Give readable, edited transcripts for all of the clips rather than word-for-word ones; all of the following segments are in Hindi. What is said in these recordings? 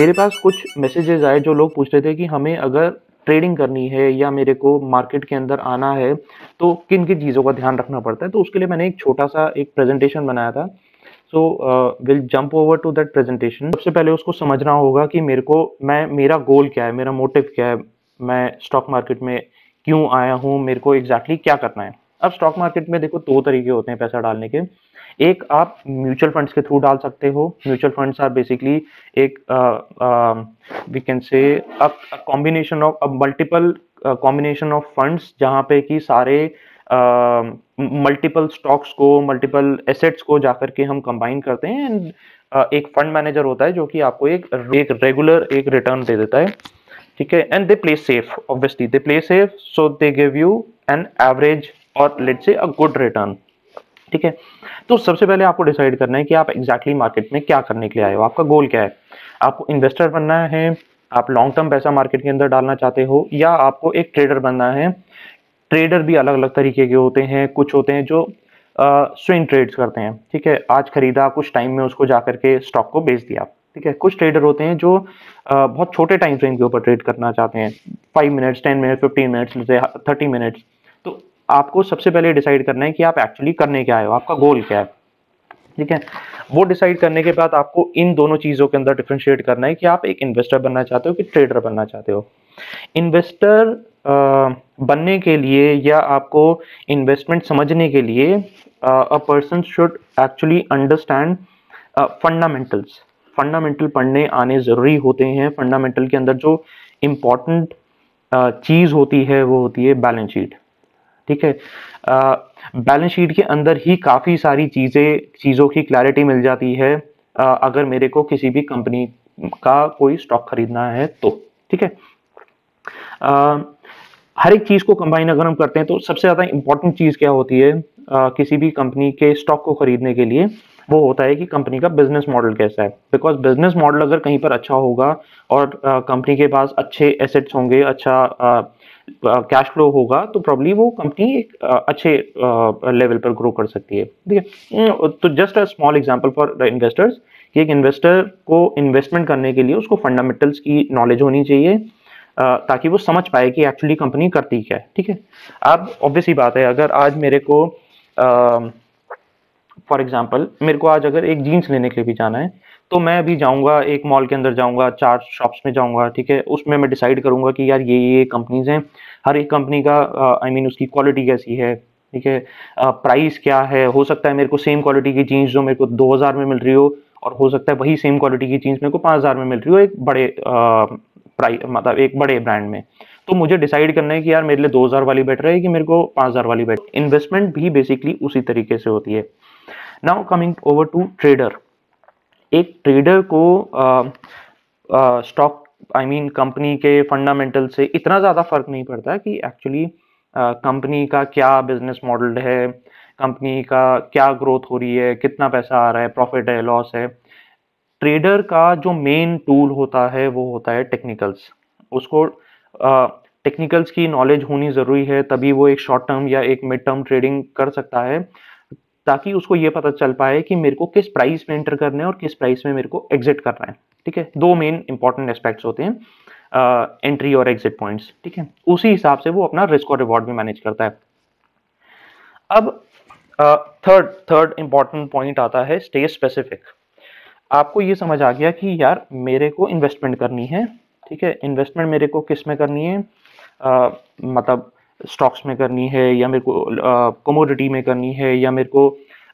मेरे पास कुछ मैसेजेस आए जो लोग पूछ रहे थे कि हमें अगर ट्रेडिंग करनी है या मेरे को मार्केट के अंदर आना है तो किन किन चीज़ों का ध्यान रखना पड़ता है। तो उसके लिए मैंने एक छोटा सा एक प्रेजेंटेशन बनाया था। So will jump over to that presentation. सबसे पहले उसको समझना होगा कि मेरा गोल क्या है, मेरा मोटिव क्या है, मैं स्टॉक मार्केट में क्यों आया हूँ, मेरे को एग्जैक्टली क्या करना है। अब स्टॉक मार्केट में देखो दो तरीके होते हैं पैसा डालने के। एक आप म्यूचुअल फंड्स के थ्रू डाल सकते हो। म्यूचुअल फंड्स आर बेसिकली एक we can say a combination of multiple combination of funds जहाँ पे कि सारे मल्टीपल स्टॉक्स को, मल्टीपल एसेट्स को जाकर के हम कंबाइन करते हैं एंड एक फंड मैनेजर होता है जो कि आपको एक रेगुलर एक रिटर्न दे देता है। ठीक है, and they play safe, obviously they play safe, so they give you an average और let's say a good return. ठीक है, तो सबसे पहले आपको डिसाइड करना है कि आप एग्जैक्टली मार्केट में क्या करने के लिए आए हो, आपका गोल क्या है। आपको इन्वेस्टर बनना है, आप लॉन्ग टर्म पैसा मार्केट के अंदर डालना चाहते हो, या आपको एक ट्रेडर बनना है। ट्रेडर भी अलग अलग तरीके के होते हैं। कुछ होते हैं जो स्विंग ट्रेड्स करते हैं। ठीक है, आज खरीदा, कुछ टाइम में उसको जाकर के स्टॉक को बेच दिया। ठीक है, कुछ ट्रेडर होते हैं जो बहुत छोटे टाइम फ्रेम के ऊपर ट्रेड करना चाहते हैं, 5 मिनट्स, 10 मिनट्स, 15 मिनट्स, 30 मिनट्स। तो आपको सबसे पहले डिसाइड करना है कि आप एक्चुअली करने क्या आए हो, आपका गोल क्या है। ठीक है, वो डिसाइड करने के बाद आपको इन दोनों चीजों के अंदर डिफरेंशिएट करना है कि आप एक इन्वेस्टर बनना चाहते हो कि ट्रेडर बनना चाहते हो। इन्वेस्टर बनने के लिए या आपको इन्वेस्टमेंट समझने के लिए a person should actually understand fundamentals. Fundamental पढ़ने आने जरूरी होते हैं। फंडामेंटल के अंदर जो इम्पोर्टेंट चीज होती है वो होती है बैलेंस शीट। ठीक है, बैलेंस शीट के अंदर ही काफी सारी चीजों की क्लैरिटी मिल जाती है अगर मेरे को किसी भी कंपनी का कोई स्टॉक खरीदना है तो। ठीक है, हर एक चीज को कंबाइन अगर हम करते हैं तो सबसे ज्यादा इंपॉर्टेंट चीज क्या होती है किसी भी कंपनी के स्टॉक को खरीदने के लिए, वो होता है कि कंपनी का बिजनेस मॉडल कैसा है। बिकॉज बिजनेस मॉडल अगर कहीं पर अच्छा होगा और कंपनी के पास अच्छे एसेट्स होंगे, अच्छा कैश फ्लो होगा, तो प्रॉब्ली वो कंपनी एक अच्छे लेवल पर ग्रो कर सकती है। ठीक है, तो just a small example for the investors कि एक इन्वेस्टर को इन्वेस्टमेंट करने के लिए उसको फंडामेंटल्स की नॉलेज होनी चाहिए ताकि वो समझ पाए कि एक्चुअली कंपनी करती क्या है। ठीक है, अब ऑब्वियस ही बात है, अगर आज मेरे को फॉर एग्जांपल मेरे को आज अगर एक जीन्स लेने के लिए भी जाना है तो मैं अभी जाऊंगा, एक मॉल के अंदर जाऊंगा, 4 शॉप्स में जाऊंगा। ठीक है, उसमें मैं डिसाइड करूंगा कि यार ये कंपनीज हैं, हर एक कंपनी का आई मीन उसकी क्वालिटी कैसी है। ठीक है, प्राइस क्या है। हो सकता है मेरे को सेम क्वालिटी की जीन्स जो मेरे को 2000 में मिल रही हो, और हो सकता है वही सेम क्वालिटी की जीन्स मेरे को 5000 में मिल रही हो एक बड़े प्राइस, मतलब एक बड़े ब्रांड में। तो मुझे डिसाइड करना है कि यार मेरे लिए 2000 वाली बेटर है कि मेरे को 5000 वाली बेटर। इन्वेस्टमेंट भी बेसिकली उसी तरीके से होती है। Now coming over to trader. एक ट्रेडर को स्टॉक आई मीन कंपनी के फंडामेंटल से इतना ज़्यादा फर्क नहीं पड़ता कि एक्चुअली कंपनी का क्या बिजनेस मॉडल है, कंपनी का क्या ग्रोथ हो रही है, कितना पैसा आ रहा है, प्रॉफिट है, लॉस है। ट्रेडर का जो मेन टूल होता है वो होता है टेक्निकल्स। उसको टेक्निकल्स की नॉलेज होनी ज़रूरी है, तभी वो एक शॉर्ट टर्म या एक मिड टर्म ट्रेडिंग कर सकता है, ताकि उसको ये पता चल पाए कि मेरे को किस प्राइस में एंटर करना है और किस प्राइस में मेरे को एग्जिट करना है। ठीक है, दो मेन इंपॉर्टेंट एस्पेक्ट्स होते हैं, एंट्री और एग्जिट पॉइंट्स। ठीक है, उसी हिसाब से वो अपना रिस्क और रिवॉर्ड भी मैनेज करता है। अब थर्ड थर्ड इंपॉर्टेंट पॉइंट आता है स्टे स्पेसिफिक। आपको ये समझ आ गया कि यार मेरे को इन्वेस्टमेंट करनी है। ठीक है, इन्वेस्टमेंट मेरे को किस में करनी है, मतलब स्टॉक्स में करनी है, या मेरे को कमोडिटी में करनी है, या मेरे को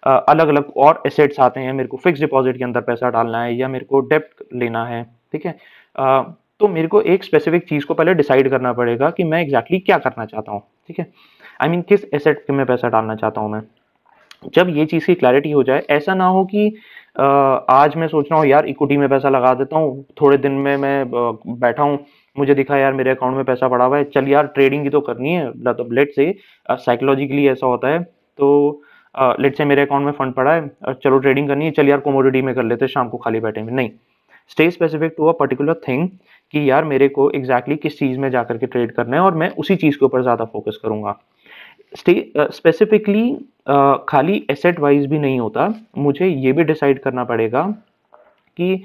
अलग अलग और एसेट्स आते हैं, मेरे को फिक्स डिपॉजिट के अंदर पैसा डालना है, या मेरे को डेप्ट लेना है। ठीक है, तो मेरे को एक स्पेसिफिक चीज़ को पहले डिसाइड करना पड़ेगा कि मैं एग्जैक्टली क्या करना चाहता हूँ। ठीक है, आई मीन किस एसेट में पैसा डालना चाहता हूँ मैं। जब ये चीज़ की क्लैरिटी हो जाए, ऐसा ना हो कि आज मैं सोच रहा हूँ यार इक्विटी में पैसा लगा देता हूँ, थोड़े दिन में मैं बैठा हूँ, मुझे दिखा यार मेरे अकाउंट में पैसा पड़ा हुआ है, चल यार ट्रेडिंग की तो करनी है, मतलब लेट से साइकोलॉजिकली ऐसा होता है। तो लेट से मेरे अकाउंट में फंड पड़ा है, चलो ट्रेडिंग करनी है, चल यार कमोडिटी में कर लेते हैं, शाम को खाली बैठेंगे। नहीं, stay specific to a particular thing कि यार मेरे को एग्जैक्टली किस चीज़ में जाकर के ट्रेड करना है, और मैं उसी चीज़ के ऊपर ज़्यादा फोकस करूंगा। स्पेसिफिकली खाली एसेट वाइज भी नहीं होता, मुझे ये भी डिसाइड करना पड़ेगा कि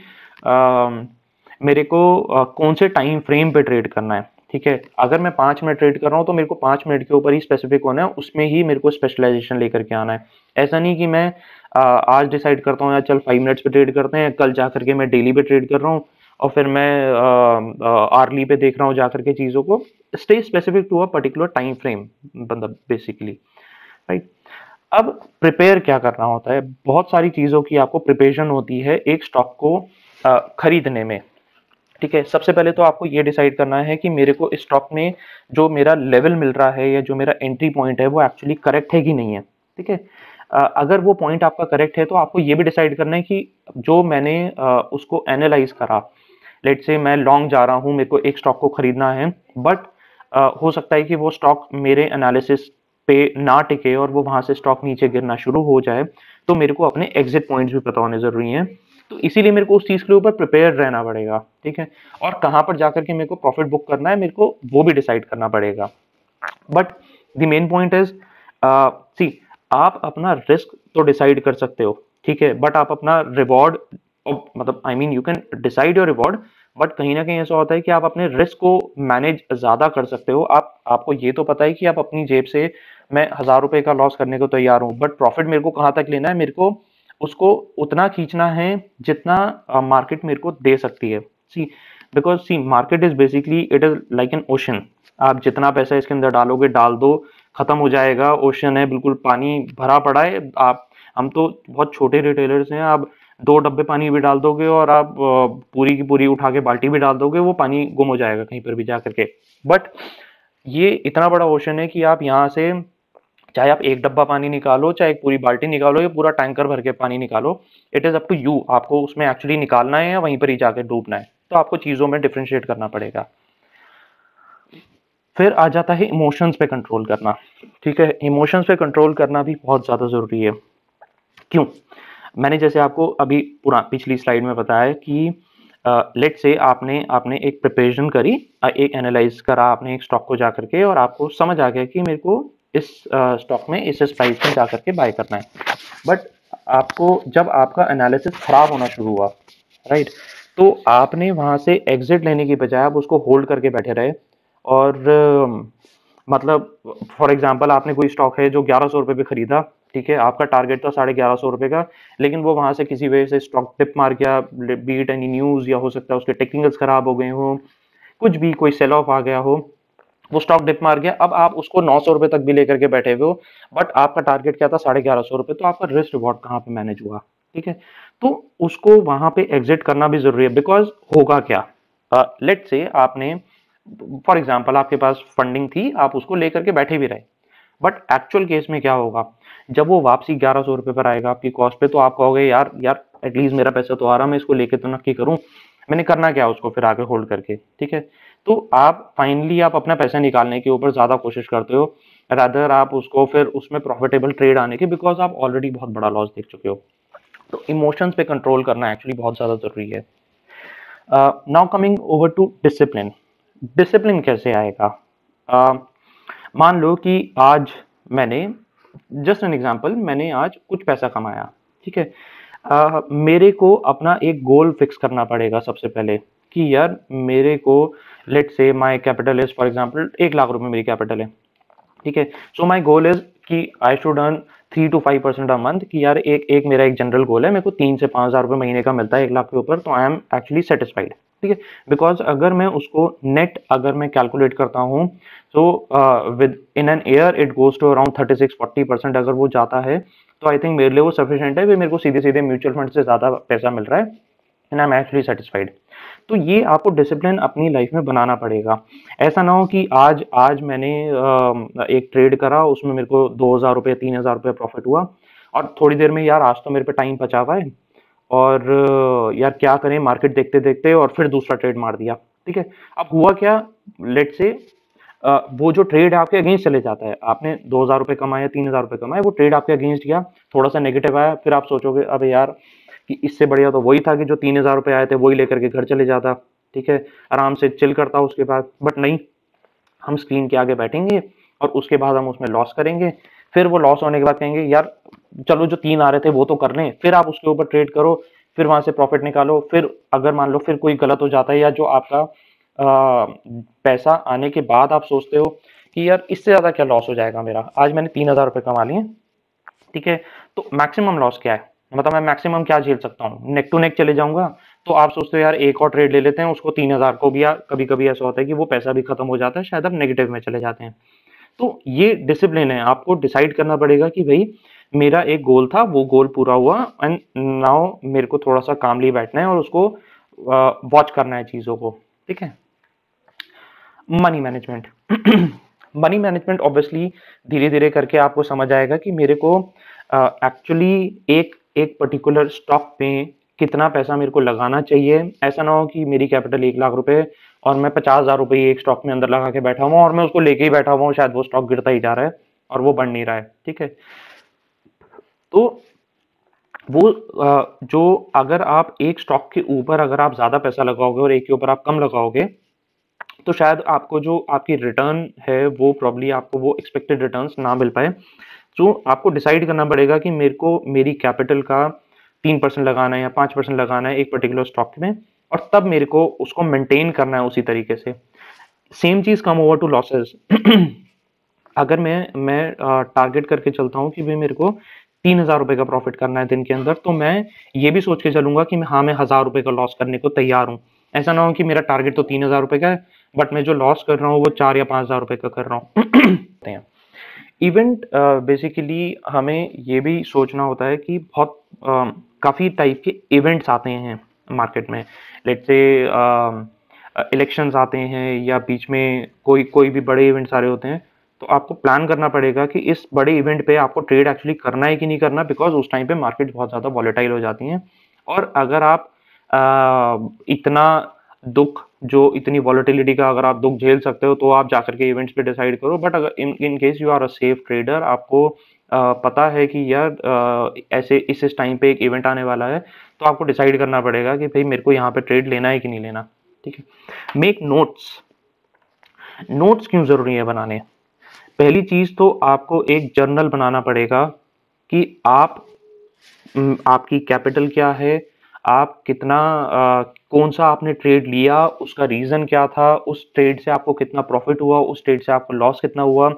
मेरे को कौन से टाइम फ्रेम पे ट्रेड करना है, ठीक है। अगर मैं 5 मिनट ट्रेड कर रहा हूँ तो मेरे को 5 मिनट के ऊपर ही स्पेसिफिक होना है, उसमें ही मेरे को स्पेशलाइजेशन लेकर के आना है। ऐसा नहीं कि मैं आज डिसाइड करता हूँ यार चल 5 मिनट्स पे ट्रेड करते हैं, कल जा करके मैं डेली पे ट्रेड कर रहा हूँ और फिर मैं आर्ली पे देख रहा हूँ जा करके चीज़ों को। Stay specific to a particular time frame, मतलब बेसिकली, राइट। अब प्रिपेयर क्या करना होता है, बहुत सारी चीज़ों की आपको प्रिपरेशन होती है एक स्टॉक को खरीदने में, ठीक है। सबसे पहले तो आपको ये डिसाइड करना है कि मेरे को इस स्टॉक में जो मेरा लेवल मिल रहा है या जो मेरा एंट्री पॉइंट है वो एक्चुअली करेक्ट है कि नहीं है, ठीक है। अगर वो पॉइंट आपका करेक्ट है तो आपको ये भी डिसाइड करना है कि जो मैंने उसको एनालाइज करा, लेट्स से मैं लॉन्ग जा रहा हूँ, मेरे को एक स्टॉक को खरीदना है, बट हो सकता है कि वो स्टॉक मेरे एनालिसिस पे ना टिके और वो वहां से स्टॉक नीचे गिरना शुरू हो जाए, तो मेरे को अपने एग्जिट पॉइंट्स भी पता होने जरूरी हैं। तो इसीलिए मेरे को उस चीज के ऊपर प्रिपेयर रहना पड़ेगा, ठीक है। और कहाँ पर जाकर के मेरे को प्रॉफिट बुक करना है, मेरे को वो भी डिसाइड करना पड़ेगा। But the main point is, see, आप अपना रिस्क तो डिसाइड कर सकते हो, ठीक है, बट आप अपना रिवॉर्ड, मतलब आई mean you can decide your reward, but कहीं ना कहीं ऐसा होता है कि आप अपने रिस्क को मैनेज ज्यादा कर सकते हो। आपको ये तो पता है कि आप अपनी जेब से मैं 1,000 रुपए का लॉस करने को तैयार हूँ, बट प्रॉफिट मेरे को कहाँ तक लेना है, मेरे को उसको उतना खींचना है जितना मार्केट मेरे को दे सकती है। See, because see market is basically it is like an ocean. आप जितना पैसा इसके अंदर डालोगे डाल दो, खत्म हो जाएगा। ओशन है, बिल्कुल पानी भरा पड़ा है। आप, हम तो बहुत छोटे रिटेलर्स हैं, आप 2 डब्बे पानी भी डाल दोगे और आप पूरी की पूरी उठा के बाल्टी भी डाल दोगे, वो पानी गुम हो जाएगा कहीं पर भी जा करके। बट ये इतना बड़ा ओशन है कि आप यहाँ से चाहे आप 1 डब्बा पानी निकालो, चाहे एक पूरी बाल्टी निकालो, या पूरा टैंकर भर के पानी निकालो, it is up to you, आपको उसमें एक्चुअली निकालना है या वहीं पर ही जाके डूबना है। तो आपको चीजों में डिफ्रेंशिएट करना पड़ेगा। फिर आ जाता है इमोशंस पे कंट्रोल करना, ठीक है। इमोशंस पे कंट्रोल करना भी बहुत ज्यादा जरूरी है। क्यों? मैंने जैसे आपको अभी पिछली स्लाइड में बताया कि लेट से आपने आपने एक प्रिपरेशन करी, एक एनालाइज करा आपने एक स्टॉक को जा करके, और आपको समझ आ गया कि मेरे को इस स्टॉक में इस प्राइस में जा करके बाय करना है। बट आपको जब आपका एनालिसिस खराब होना शुरू हुआ, राइट, तो आपने वहां से एग्जिट लेने की बजाय आप उसको होल्ड करके बैठे रहे। और मतलब फॉर एग्जांपल आपने कोई स्टॉक है जो 1100 रुपये पे खरीदा, ठीक है, आपका टारगेट था 1150 रुपये का, लेकिन वो वहां से किसी वजह से स्टॉक टिप मार गया, बीट एनी न्यूज, या हो सकता है उसके टेक्निकल्स खराब हो गए हो, कुछ भी, कोई सेल ऑफ आ गया हो, वो स्टॉक डिप मार गया। अब आप उसको 900 रुपये तक भी लेकर के बैठे हुए हो, बट आपका टारगेट क्या था, 1150 रुपये। तो आपका रिस्क रिवॉर्ड कहाँ पे मैनेज हुआ, ठीक है। तो उसको वहां पे एग्जिट करना भी जरूरी है। बिकॉज होगा क्या, लेट से आपने, फॉर एग्जाम्पल आपके पास फंडिंग थी, आप उसको लेकर के बैठे भी रहे, बट एक्चुअल केस में क्या होगा, जब वो वापसी 1100 रुपये पर आएगा आपकी कॉस्ट पे, तो आप कहोगे यार यार एटलीस्ट मेरा पैसा तो आ रहा, मैं इसको लेके तो नक्की करूं, मैंने करना क्या उसको फिर आगे होल्ड करके, ठीक है। तो आप फाइनली आप अपना पैसा निकालने के ऊपर ज्यादा कोशिश करते हो, रादर आप उसको फिर उसमें प्रॉफिटेबल ट्रेड आने की, बिकॉज आप ऑलरेडी बहुत बड़ा लॉस देख चुके हो। तो इमोशंस पे कंट्रोल करना एक्चुअली बहुत ज्यादा जरूरी है। Now coming over to discipline. Discipline कैसे आएगा? uh, मान लो कि आज मैंने, जस्ट एन एग्जांपल, मैंने आज कुछ पैसा कमाया, ठीक है। मेरे को अपना एक गोल फिक्स करना पड़ेगा सबसे पहले, कि यार मेरे को, लेट से my capital is for example 1 lakh रुपए मेरी कैपिटल है, ठीक है। सो माय गोल इज कि I should earn 3 to 5% a month, कि यार एक एक मेरा एक जनरल गोल है, मेरे को 3 से 5 हज़ार रुपये महीने का मिलता है 1 लाख के ऊपर, तो आई एम एक्चुअली सेटिस्फाइड, ठीक है। बिकॉज अगर मैं उसको नेट अगर मैं कैलकुलेट करता हूँ, तो within an year it goes to around 36-40%, अगर वो जाता है तो आई थिंक मेरे लिए वो सफिशिएंट है, मेरे को सीधे सीधे म्यूचुअल फंड से ज्यादा पैसा मिल रहा है, and I am actually satisfied. तो ये आपको डिसिप्लिन अपनी लाइफ में बनाना पड़ेगा। ऐसा ना हो कि आज आज मैंने एक ट्रेड करा, उसमें मेरे को 2,000 रुपये 3,000 रुपये प्रॉफिट हुआ, और थोड़ी देर में यार आज तो मेरे पे टाइम बचा हुआ है, और यार क्या करें, मार्केट देखते देखते, और फिर दूसरा ट्रेड मार दिया, ठीक है। अब हुआ क्या, लेट से वो जो ट्रेड आपके अगेंस्ट चले जाता है, आपने 2,000 रुपये कमाए, 3,000 रुपये कमाए, वो ट्रेड आपके अगेंस्ट गया, थोड़ा सा नेगेटिव आया, फिर आप सोचोगे अबे यार कि इससे बढ़िया तो वही था कि जो 3,000 रुपये आए थे वही लेकर के घर चले जाता, ठीक है, आराम से चिल करता उसके बाद। बट नहीं, हम स्क्रीन के आगे बैठेंगे और उसके बाद हम उसमें लॉस करेंगे, फिर वो लॉस होने के बाद कहेंगे यार चलो जो 3 आ रहे थे वो तो कर लें, फिर आप उसके ऊपर ट्रेड करो, फिर वहां से प्रॉफिट निकालो, फिर अगर मान लो फिर कोई गलत हो जाता है या जो आपका पैसा आने के बाद आप सोचते हो कि यार इससे ज्यादा क्या लॉस हो जाएगा मेरा, आज मैंने 3,000 रुपये कमा लिए, ठीक है, तो मैक्सिमम लॉस क्या है, मतलब मैं मैक्सिमम क्या झेल सकता हूँ, नेक टू नेक चले जाऊंगा, तो आप सोचते हो यार एक और ट्रेड ले लेते हैं उसको 3,000 को भी, या कभी कभी ऐसा होता है कि वो पैसा भी खत्म हो जाता है, शायद आप नेगेटिव में चले जाते हैं। तो ये डिसिप्लिन है, आपको डिसाइड करना पड़ेगा कि भाई मेरा एक गोल था, वो गोल पूरा हुआ एंड नाउ मेरे को थोड़ा सा कामली बैठना है और उसको वॉच करना है चीजों को, ठीक है। Money management money management obviously धीरे धीरे करके आपको समझ आएगा कि मेरे को एक्चुअली एक एक पर्टिकुलर स्टॉक में कितना पैसा मेरे को लगाना चाहिए। ऐसा ना हो कि मेरी कैपिटल 1,00,000 रुपए और मैं 50,000 रुपये एक स्टॉक में अंदर लगा के बैठा हुआ और मैं उसको लेके ही बैठा हुआ हूँ, शायद वो स्टॉक गिरता ही जा रहा है और वो बढ़ नहीं रहा है, ठीक है। तो वो जो अगर आप एक स्टॉक के ऊपर अगर आप ज्यादा पैसा लगाओगे और एक के ऊपर आप कम लगाओगे, तो शायद आपको जो आपकी रिटर्न है वो प्रॉब्ली आपको वो एक्सपेक्टेड रिटर्न्स ना मिल पाए। तो आपको डिसाइड करना पड़ेगा कि मेरे को मेरी कैपिटल का 3% लगाना है या 5% लगाना है एक पर्टिकुलर स्टॉक में, और तब मेरे को उसको मेंटेन करना है उसी तरीके से। सेम चीज कम ओवर टू लॉसेस। अगर मैं टारगेट करके चलता हूँ कि भाई मेरे को 3,000 रुपए का प्रॉफिट करना है दिन के अंदर, तो मैं ये भी सोच के चलूंगा कि मैं 1,000 रुपए का लॉस करने को तैयार हूँ। ऐसा ना हो कि मेरा टारगेट तो 3,000 रुपए का है बट मैं जो लॉस कर रहा हूँ वो 4 या 5,000 रुपए का कर रहा हूँ। इवेंट बेसिकली हमें ये भी सोचना होता है कि बहुत काफ़ी टाइप के इवेंट्स आते हैं मार्केट में। लेट्स से इलेक्शंस आते हैं या बीच में कोई कोई भी बड़े इवेंट्स आ रहे होते हैं, तो आपको प्लान करना पड़ेगा कि इस बड़े इवेंट पे आपको ट्रेड एक्चुअली करना है कि नहीं करना, बिकॉज उस टाइम पे मार्केट बहुत ज़्यादा वॉलेटाइल हो जाती हैं। और अगर आप इतना दुख जो इतनी वॉलेटिलिटी का अगर आप दुख झेल सकते हो तो आप जाकर के इवेंट्स पे डिसाइड करो। बट अगर in case you are a safe trader, आपको पता है कि यार ऐसे इस टाइम पे एक इवेंट आने वाला है, तो आपको डिसाइड करना पड़ेगा कि भाई मेरे को यहाँ पे ट्रेड लेना है कि नहीं लेना, ठीक है। Make notes. नोट्स क्यों जरूरी है बनाने? पहली चीज तो आपको एक जर्नल बनाना पड़ेगा कि आपकी कैपिटल क्या है, आप कितना कौन सा आपने ट्रेड लिया, उसका रीजन क्या था, उस ट्रेड से आपको कितना प्रॉफिट हुआ, उस ट्रेड से आपको लॉस कितना हुआ।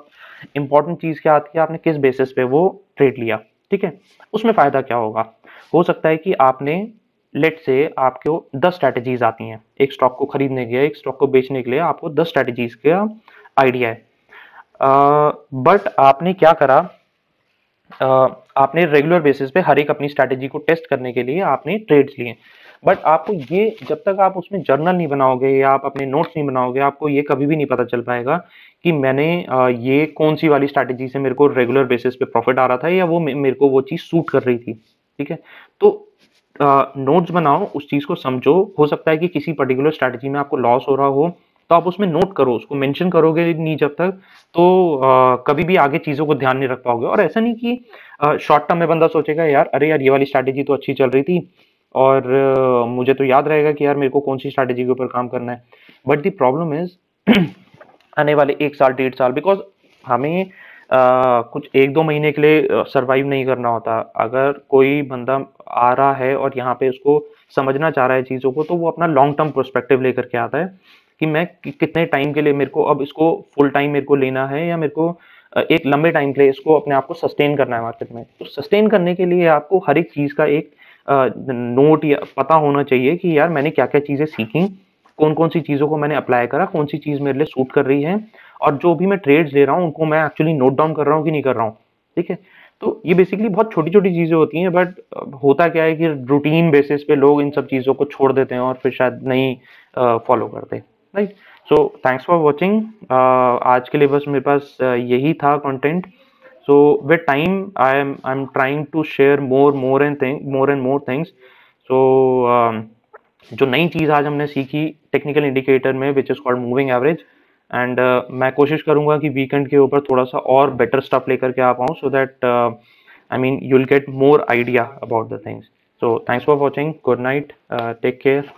इंपॉर्टेंट चीज क्या आती है, आपने किस बेसिस पे वो ट्रेड लिया, ठीक है। उसमें फायदा क्या होगा, हो सकता है कि आपने लेट से आपको 10 स्ट्रैटेजीज आती हैं एक स्टॉक को खरीदने के लिए, एक स्टॉक को बेचने के लिए आपको 10 स्ट्रैटेजीज का आइडिया है। बट आपने क्या करा, आपने रेगुलर बेसिस पे हर एक अपनी स्ट्रैटेजी को टेस्ट करने के लिए आपने ट्रेड्स लिए, बट आपको ये जब तक आप उसमें जर्नल नहीं बनाओगे या आप अपने नोट्स नहीं बनाओगे, आपको ये कभी भी नहीं पता चल पाएगा कि मैंने ये कौन सी वाली स्ट्रैटेजी से मेरे को रेगुलर बेसिस पे प्रॉफिट आ रहा था या वो मेरे को वो चीज़ सूट कर रही थी, ठीक है। तो नोट्स बनाओ, उस चीज़ को समझो। हो सकता है कि किसी पर्टिकुलर स्ट्रैटेजी में आपको लॉस हो रहा हो, तो आप उसमें नोट करो, उसको मेंशन करोगे नहीं जब तक, तो कभी भी आगे चीज़ों को ध्यान नहीं रख पाओगे। और ऐसा नहीं कि शॉर्ट टर्म में बंदा सोचेगा यार अरे यार ये वाली स्ट्रैटेजी तो अच्छी चल रही थी और मुझे तो याद रहेगा कि यार मेरे को कौन सी स्ट्रैटेजी के ऊपर काम करना है। बट द प्रॉब्लम इज आने वाले 1 साल 1.5 साल, बिकॉज हमें कुछ 1-2 महीने के लिए सरवाइव नहीं करना होता। अगर कोई बंदा आ रहा है और यहाँ पे उसको समझना चाह रहा है चीज़ों को, तो वो अपना लॉन्ग टर्म पर्सपेक्टिव लेकर के आता है कि मैं कितने टाइम के लिए मेरे को अब इसको फुल टाइम मेरे को लेना है या मेरे को एक लंबे टाइम के लिए इसको अपने आप को सस्टेन करना है मार्केट में। तो सस्टेन करने के लिए आपको हर एक चीज़ का एक नोट या पता होना चाहिए कि यार मैंने क्या क्या चीज़ें सीखी, कौन कौन सी चीज़ों को मैंने अप्लाई करा, कौन सी चीज़ मेरे लिए सूट कर रही है, और जो भी मैं ट्रेड्स ले रहा हूँ उनको मैं एक्चुअली नोट डाउन कर रहा हूँ कि नहीं कर रहा हूँ, ठीक है। तो ये बेसिकली बहुत छोटी छोटी चीज़ें होती हैं, बट होता क्या है कि रूटीन बेसिस पे लोग इन सब चीज़ों को छोड़ देते हैं और फिर शायद नहीं फॉलो करते, right. So thanks for watching. आज के लिए बस मेरे पास यही था content. So with time I am trying to share more and more things. So जो नई चीज़ आज हमने सीखी टेक्निकल इंडिकेटर में, which is called moving average, and मैं कोशिश करूंगा कि वीकेंड के ऊपर थोड़ा सा और बेटर स्टफ लेकर के आ पाऊँ, so that I mean you will get more idea about the things. So thanks for watching, good night, take care.